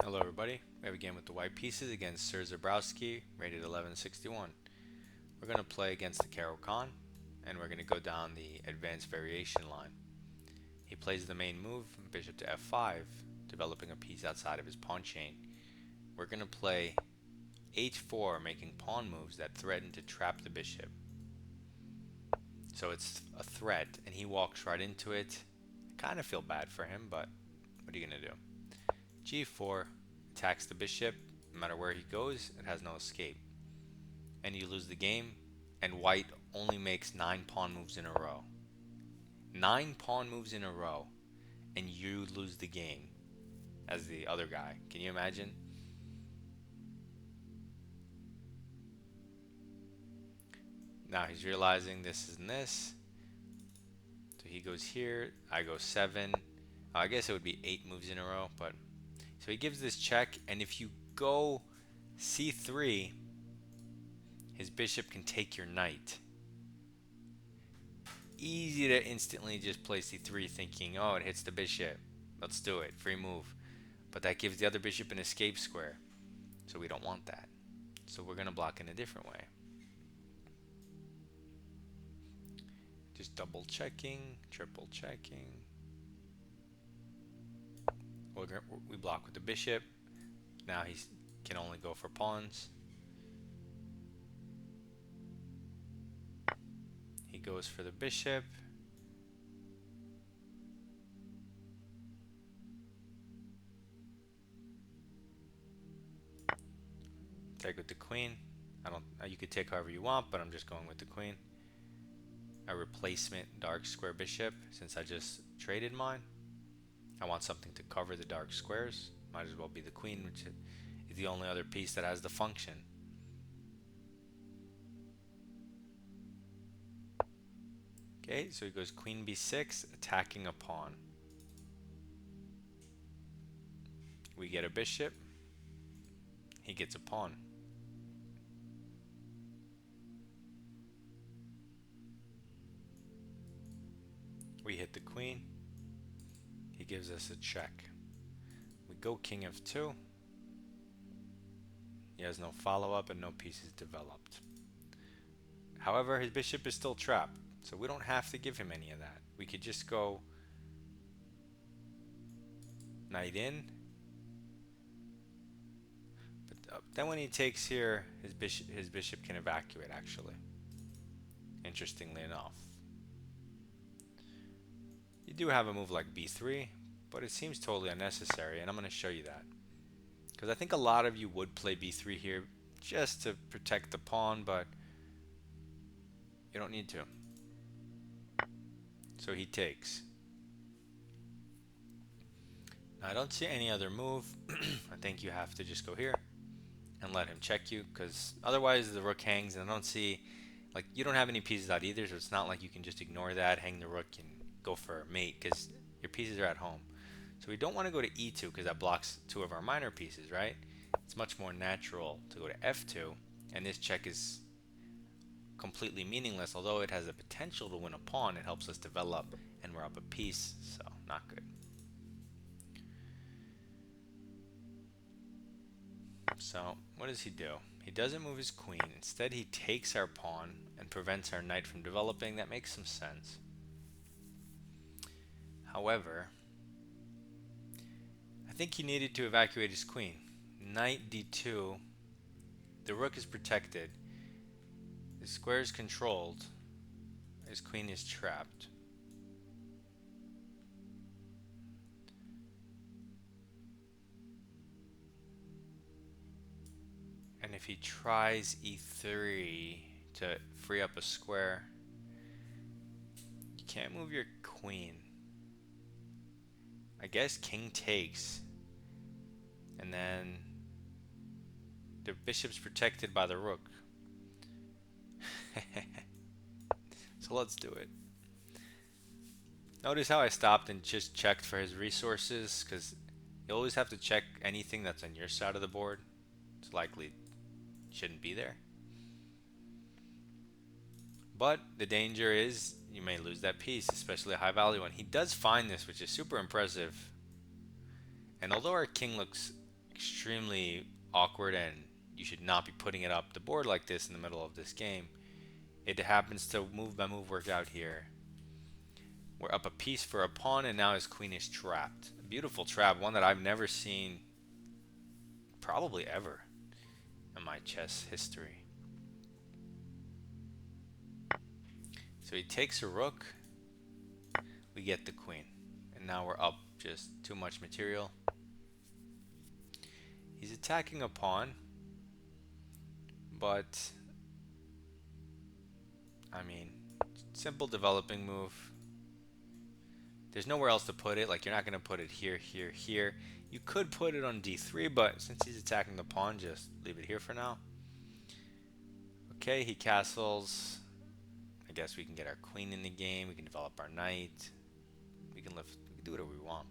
Hello everybody, we have a game with the white pieces against Sir Zabrowski, rated 1161. We're going to play against the Caro-Kann, and we're going to go down the advanced variation line. He plays the main move, bishop to f5, developing a piece outside of his pawn chain. We're going to play h4, making pawn moves that threaten to trap the bishop. So it's a threat, and he walks right into it. I kind of feel bad for him, but what are you going to do? g4 attacks the bishop. No matter where he goes, it has no escape. And you lose the game, and white only makes 9 pawn moves in a row. 9 pawn moves in a row, and you lose the game as the other guy. Can you imagine? Now he's realizing this is this. So he goes here, I go 7. I guess it would be 8 moves in a row, but so he gives this check, and if you go c3, his bishop can take your knight. Easy to instantly just play c3 thinking, oh, it hits the bishop. Let's do it, free move. But that gives the other bishop an escape square. So we don't want that. So we're going to block in a different way. Just double checking, triple checking. We block with the bishop. Now he can only go for pawns. He goes for the bishop. Take with the queen. You could take however you want, but I'm just going with the queen. A replacement dark square bishop, since I just traded mine. I want something to cover the dark squares. Might as well be the queen, which is the only other piece that has the function. Okay, so he goes queen b6, attacking a pawn. We get a bishop. He gets a pawn. We hit the queen. He gives us a check. We go king f2. He has no follow-up and no pieces developed. However, his bishop is still trapped, so we don't have to give him any of that. We could just go knight in. But then when he takes here, his bishop can evacuate, actually. Interestingly enough. You do have a move like b3, but it seems totally unnecessary, and I'm going to show you that. Because I think a lot of you would play b3 here just to protect the pawn, but you don't need to. So he takes. Now I don't see any other move. I think you have to just go here and let him check you, because otherwise the rook hangs, and I don't see, like, you don't have any pieces out either, so it's not like you can just ignore that, hang the rook, and go for a mate, because your pieces are at home. So we don't want to go to e2 because that blocks 2 of our minor pieces, right? It's much more natural to go to f2, and this check is completely meaningless. Although it has the potential to win a pawn, it helps us develop, and we're up a piece, so not good. So what does he do? He doesn't move his queen. Instead, he takes our pawn and prevents our knight from developing. That makes some sense. However, I think he needed to evacuate his queen. Knight d2. The rook is protected. The square is controlled. His queen is trapped. And if he tries e3 to free up a square, you can't move your queen. I guess king takes. And then the bishop's protected by the rook. So let's do it. Notice how I stopped and just checked for his resources, because you always have to check anything that's on your side of the board. It's likely shouldn't be there. But the danger is you may lose that piece, especially a high value one. He does find this, which is super impressive. And although our king looks extremely awkward, and you should not be putting it up the board like this in the middle of this game. It happens to move by move work out here. We're up a piece for a pawn, and now his queen is trapped. A beautiful trap, one that I've never seen probably ever in my chess history. So he takes a rook, we get the queen, and now we're up just too much material. He's attacking a pawn, but I mean, simple developing move. There's nowhere else to put it. Like, you're not going to put it here, here, here. You could put it on d3, but since he's attacking the pawn, just leave it here for now. Okay, he castles. I guess we can get our queen in the game. We can develop our knight. We can do whatever we want.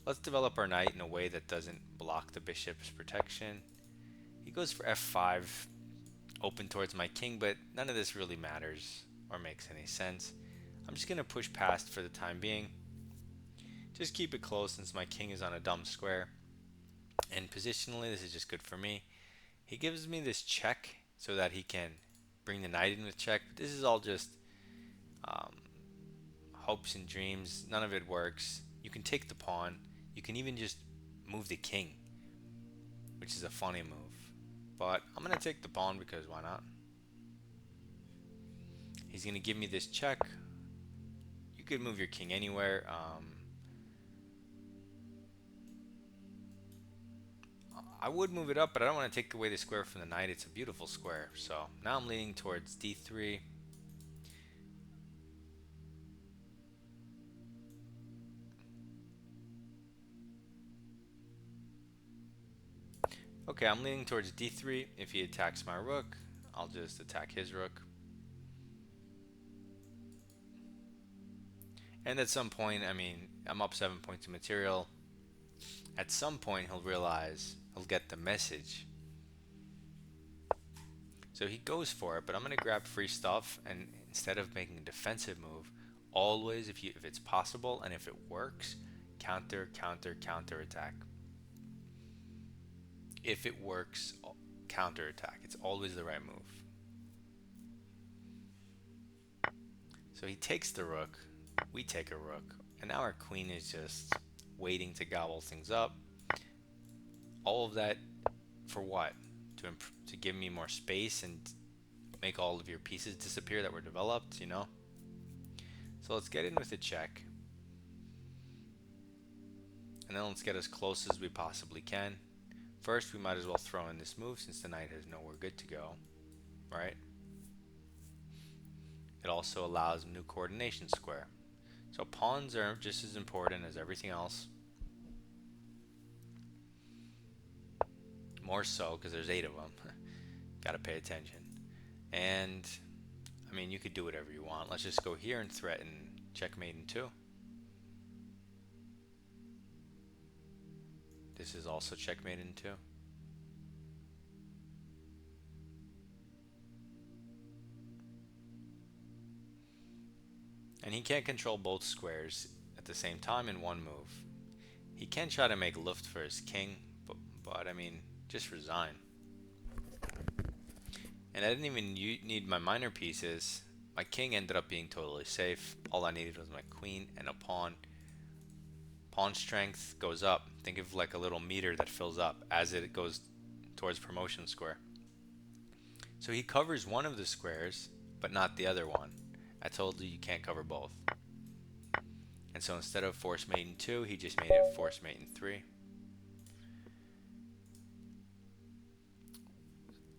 Let's develop our knight in a way that doesn't block the bishop's protection. He goes for f5, open towards my king, but none of this really matters or makes any sense. I'm just going to push past for the time being. Just keep it close since my king is on a dumb square. And positionally, this is just good for me. He gives me this check so that he can bring the knight in with check. But this is all just hopes and dreams. None of it works. You can take the pawn. You can even just move the king, which is a funny move. But I'm going to take the pawn because why not? He's going to give me this check. You could move your king anywhere. I would move it up, but I don't want to take away the square from the knight. It's a beautiful square. So now I'm leaning towards d3. Okay, I'm leaning towards d3. If he attacks my rook, I'll just attack his rook. And at some point, I mean, I'm up 7 points of material. At some point, he'll realize, he'll get the message. So he goes for it, but I'm going to grab free stuff, and instead of making a defensive move, always, if it's possible and if it works, counter, counter, counter attack. If it works, counter attack. It's always the right move. So he takes the rook, we take a rook, and now our queen is just waiting to gobble things up. All of that for what? To give me more space and make all of your pieces disappear that were developed, you know? So let's get in with a check. And then let's get as close as we possibly can. First, we might as well throw in this move since the knight has nowhere good to go, right? It also allows a new coordination square. So pawns are just as important as everything else. More so because there's 8 of them. Gotta pay attention. And I mean, you could do whatever you want. Let's just go here and threaten checkmate in 2. This is also checkmate in 2. And he can't control both squares at the same time in one move. He can try to make luft for his king, but I mean, just resign. And I didn't even need my minor pieces. My king ended up being totally safe. All I needed was my queen and a pawn. Pawn strength goes up. Think of like a little meter that fills up as it goes towards promotion square. So he covers one of the squares, but not the other one. I told you can't cover both. And so instead of force mate in 2, he just made it force mate in 3.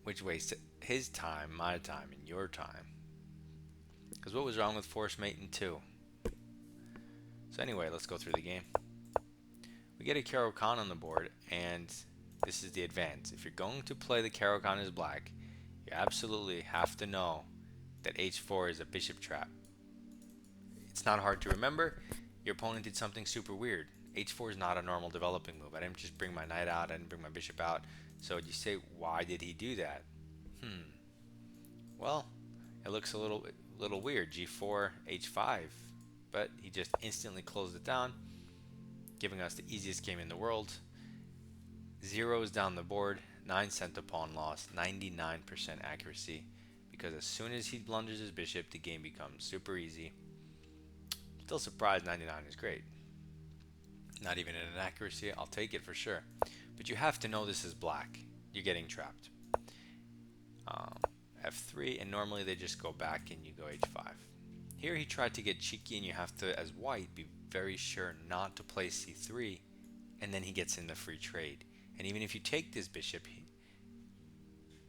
Which wastes his time, my time, and your time. Because what was wrong with force mate in 2? So anyway, let's go through the game. We get a Caro-Kann on the board, and this is the advance. If you're going to play the Caro-Kann as black, you absolutely have to know that h4 is a bishop trap. It's not hard to remember. Your opponent did something super weird. h4 is not a normal developing move. I didn't just bring my knight out, I didn't bring my bishop out. So you say, why did he do that? Well, it looks a little weird. g4, h5. But he just instantly closed it down, giving us the easiest game in the world. Zeros down the board, 9 cent to pawn loss, 99% accuracy. Because as soon as he blunders his bishop, the game becomes super easy. Still surprised 99 is great. Not even an inaccuracy, I'll take it for sure. But you have to know this is black. You're getting trapped. F3, and normally they just go back and you go H5. Here he tried to get cheeky, and you have to, as white, be very sure not to play C3, and then he gets in the free trade. And even if you take this bishop,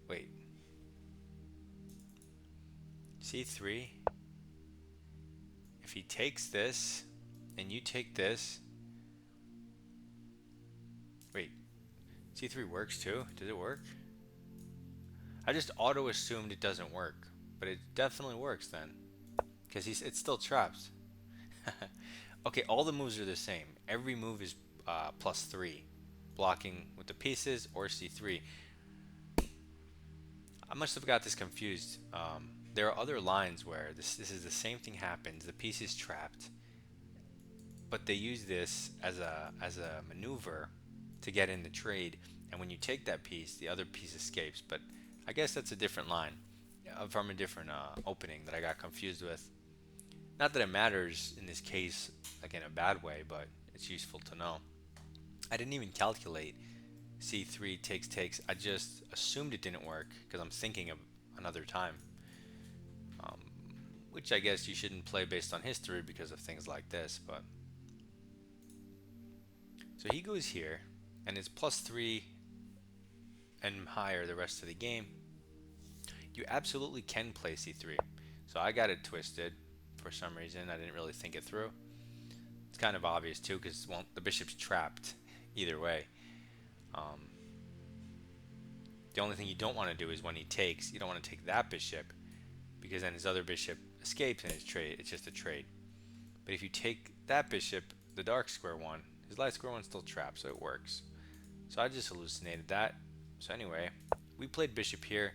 wait, C3, if he takes this, and you take this, wait, C3 works too? Does it work? I just auto assumed it doesn't work, but it definitely works then, because it's still trapped. Okay, all the moves are the same. Every move is +3, blocking with the pieces or C3. I must have got this confused. There are other lines where this is the same thing happens. The piece is trapped, but they use this as a maneuver to get in the trade. And when you take that piece, the other piece escapes. But I guess that's a different line from a different opening that I got confused with. Not that it matters in this case, like in a bad way, but it's useful to know. I didn't even calculate C3 takes. I just assumed it didn't work because I'm thinking of another time. Which I guess you shouldn't play based on history because of things like this, but so he goes here and it's +3 and higher the rest of the game. You absolutely can play C3. So I got it twisted for some reason. I didn't really think it through. It's kind of obvious too because the bishop's trapped either way. The only thing you don't want to do is when he takes, you don't want to take that bishop because then his other bishop escapes and it's just a trade. But if you take that bishop, the dark square one, his light square one's still trapped, so it works. So I just hallucinated that. So anyway, we played bishop here,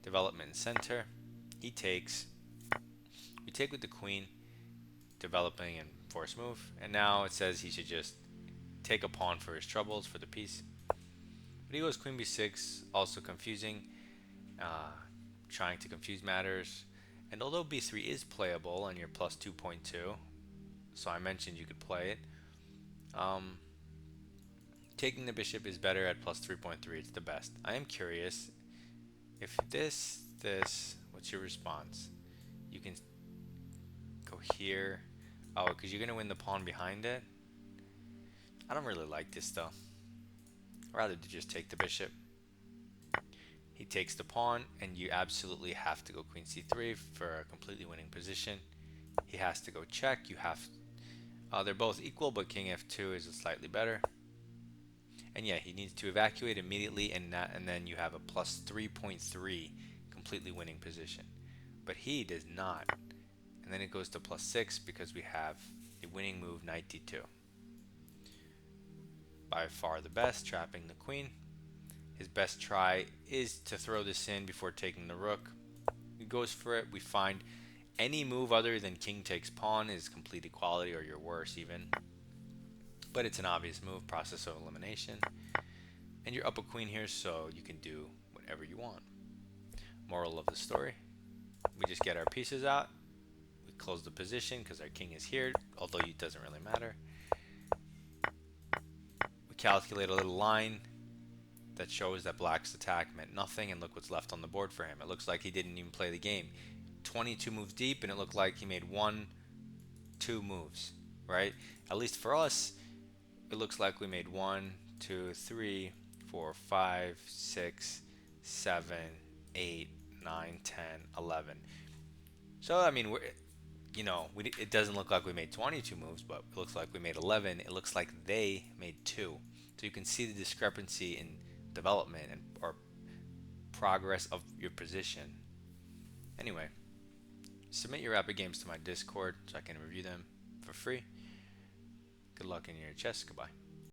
development in center. He takes. We take with the queen, developing and force move. And now it says he should just take a pawn for his troubles for the piece. But he goes queen b6, also confusing, trying to confuse matters. And although b3 is playable and you're +2.2, so I mentioned you could play it, taking the bishop is better at +3.3. It's the best. I am curious if this, what's your response? You can go here. Oh, because you're going to win the pawn behind it. I don't really like this though. I'd rather just take the bishop. He takes the pawn, and you absolutely have to go queen c3 for a completely winning position. He has to go check. You have. They're both equal, but king f2 is slightly better. And yeah, he needs to evacuate immediately, and then you have a +3.3 completely winning position. But he does not. And then it goes to +6 because we have the winning move knight d2. By far the best, trapping the queen. His best try is to throw this in before taking the rook. He goes for it. We find any move other than king takes pawn is complete equality, or you're worse even. But it's an obvious move, process of elimination. And you're up a queen here, so you can do whatever you want. Moral of the story, we just get our pieces out. We close the position because our king is here, although it doesn't really matter. We calculate a little line that shows that black's attack meant nothing, and look what's left on the board for him. It looks like he didn't even play the game. 22 moves deep, and it looked like he made 2 moves, right? At least for us, it looks like we made 1, 2, 3, 4, 5, 6, 7, 8, 9, 10, 11. So I mean, it doesn't look like we made 22 moves, but it looks like we made 11. It looks like they made 2. So you can see the discrepancy in development and or progress of your position. Anyway, submit your rapid games to my Discord so I can review them for free. Good luck in your chess. Goodbye.